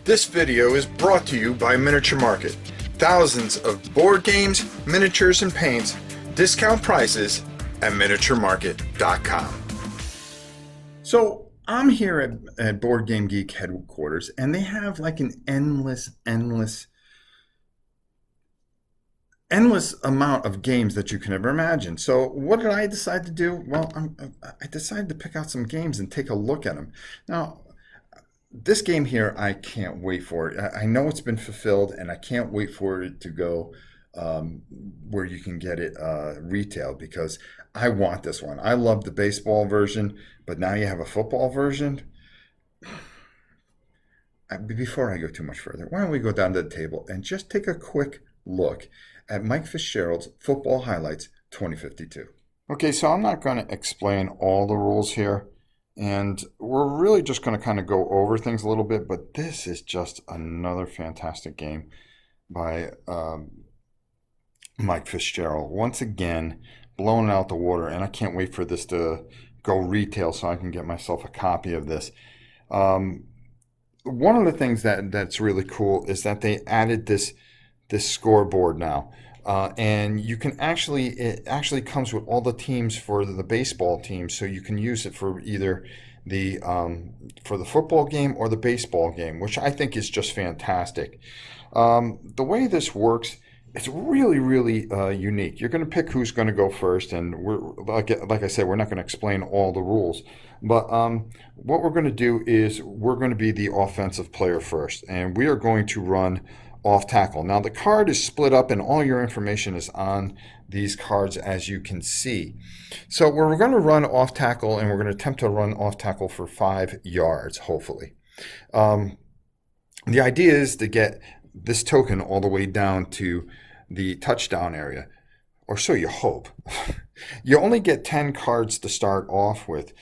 This video is brought to you by Miniature Market. Thousands of board games, miniatures, and paints, discount prices at miniaturemarket.com. So I'm here at Board Game Geek headquarters, and they have like an endless amount of games that you can ever imagine. So what did I decide to do? Well, I decided to pick out some games and take a look at them. Now, this game here, I can't wait for it. I know it's been fulfilled, and I can't wait for it to go where you can get it retail, because I want this one. I love the baseball version, but now you have a football version. Before I go too much further, why don't we go down to the table and just take a quick look at Mike Fitzgerald's Football Highlights 2052. Okay, so I'm not going to explain all the rules here, and we're really just going to kind of go over things a little bit, but this is just another fantastic game by Mike Fitzgerald. Once again, blowing out the water, and I can't wait for this to go retail so I can get myself a copy of this. One of the things that's really cool is that they added this scoreboard now, and you can it actually comes with all the teams for the baseball team, so you can use it for either the for the football game or the baseball game, which I think is just fantastic. The way this works, it's really unique. You're going to pick who's going to go first, and we're like I said, we're not going to explain all the rules, but what we're going to do is we're going to be the offensive player first, and we are going to run off tackle. Now the card is split up, and all your information is on these cards, as you can see. So we're going to run off tackle, and we're going to attempt to run off tackle for 5 yards, hopefully. The idea is to get this token all the way down to the touchdown area, or so you hope. You only get 10 cards to start off with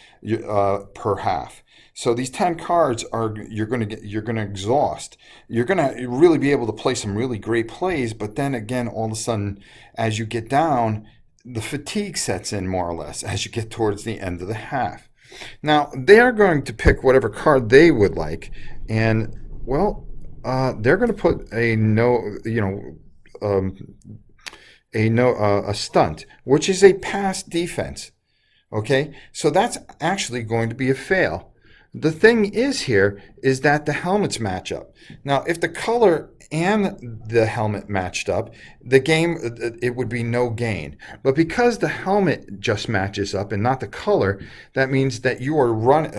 per half. So these 10 cards you're going to exhaust. You're going to really be able to play some really great plays, but then again, all of a sudden, as you get down, the fatigue sets in more or less as you get towards the end of the half. Now, they are going to pick whatever card they would like, and well, they're going to put a stunt, which is a pass defense. Okay, so that's actually going to be a fail. The thing is that the helmets match up. Now, if the color and the helmet matched up, the game, it would be no gain. But because the helmet just matches up and not the color, that means that you are running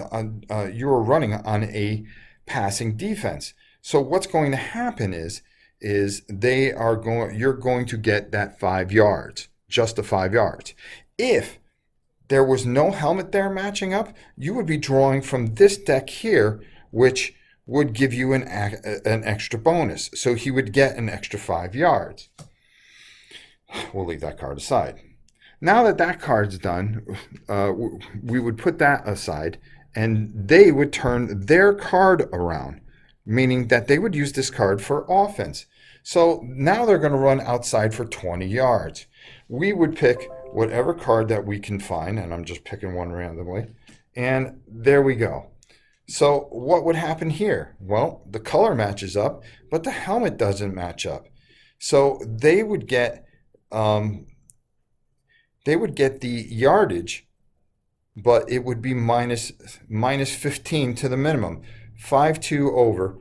on a passing defense. So what's going to happen is you're going to get that 5 yards, just the 5 yards. If there was no helmet there matching up, you would be drawing from this deck here, which would give you an extra bonus. So he would get an extra 5 yards. We'll leave that card aside. Now that card's done, we would put that aside, and they would turn their card around, meaning that they would use this card for offense. So now they're going to run outside for 20 yards. We would pick whatever card that we can find, and I'm just picking one randomly, and there we go. So what would happen here? Well, the color matches up, but the helmet doesn't match up. So they would get the yardage, but it would be minus 15 to the minimum. 5-2 over.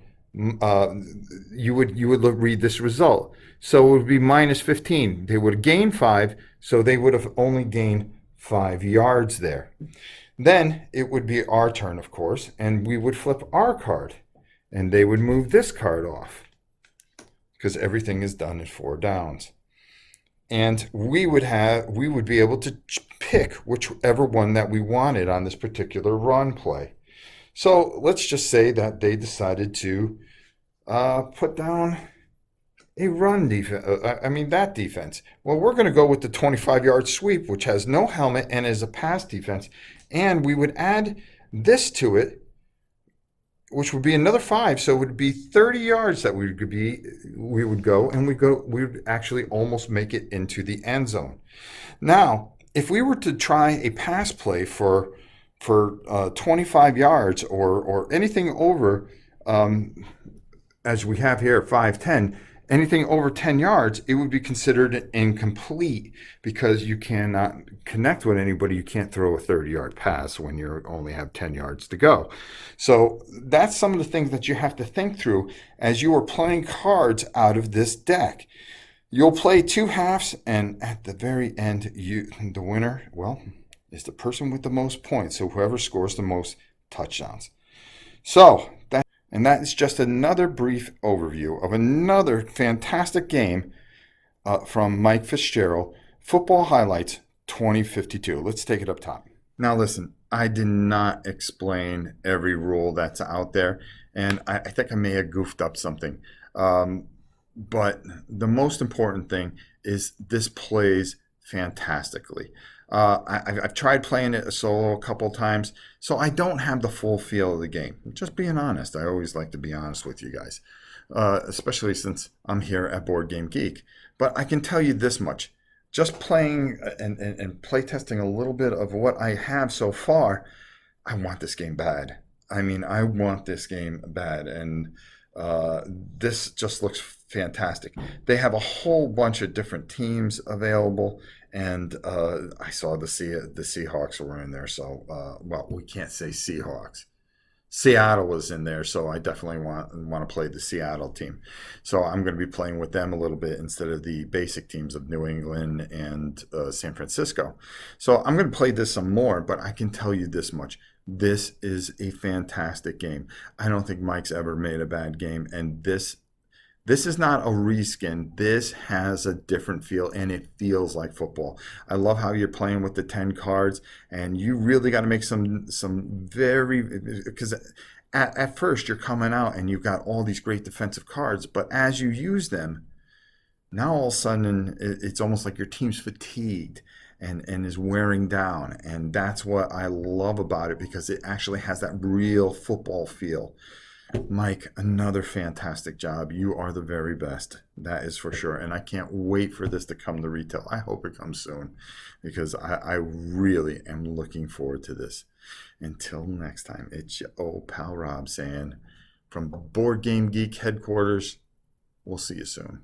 You would read this result. So it would be minus 15. They would gain 5, so they would have only gained 5 yards there. Then it would be our turn, of course, and we would flip our card, and they would move this card off, because everything is done in 4 downs. And we would be able to pick whichever one that we wanted on this particular run play. So let's just say that they decided to put down a run defense. That defense. Well, we're going to go with the 25-yard sweep, which has no helmet and is a pass defense. And we would add this to it, which would be another 5. So it would be 30 yards that we would go, and we would actually almost make it into the end zone. Now, if we were to try a pass play for 25 yards or anything over as we have here, 5, 10, anything over 10 yards, it would be considered incomplete because you cannot connect with anybody. You can't throw a 30-yard pass when you only have 10 yards to go. So that's some of the things that you have to think through as you are playing cards out of this deck. You'll play two halves, and at the very end, the winner, well, is the person with the most points. So whoever scores the most touchdowns. So that is just another brief overview of another fantastic game from Mike Fitzgerald, Football Highlights 2052. Let's take it up top. Now listen, I did not explain every rule that's out there, and I think I may have goofed up something. But the most important thing is this plays fantastically. I've tried playing it solo a couple times, so I don't have the full feel of the game. Just being honest. I always like to be honest with you guys, especially since I'm here at Board Game Geek. But I can tell you this much. Just playing and play testing a little bit of what I have so far, I want this game bad. I mean, I want this game bad, and this just looks fantastic. They have a whole bunch of different teams available, and I saw the Seahawks were in there. So, well, we can't say Seahawks. Seattle was in there, so I definitely want to play the Seattle team. So I'm going to be playing with them a little bit instead of the basic teams of New England and San Francisco. So I'm going to play this some more, but I can tell you this much. This is a fantastic game. I don't think Mike's ever made a bad game, and this is not a reskin. This has a different feel, and it feels like football. I love how you're playing with the 10 cards, and you really got to make some very, because at first you're coming out and you've got all these great defensive cards, but as you use them, now all of a sudden it's almost like your team's fatigued and is wearing down, and that's what I love about it, because it actually has that real football feel. Mike, another fantastic job. You are the very best. That is for sure. And I can't wait for this to come to retail. I hope it comes soon, because I really am looking forward to this. Until next time, it's your old pal Rob saying, from Board Game Geek headquarters, we'll see you soon.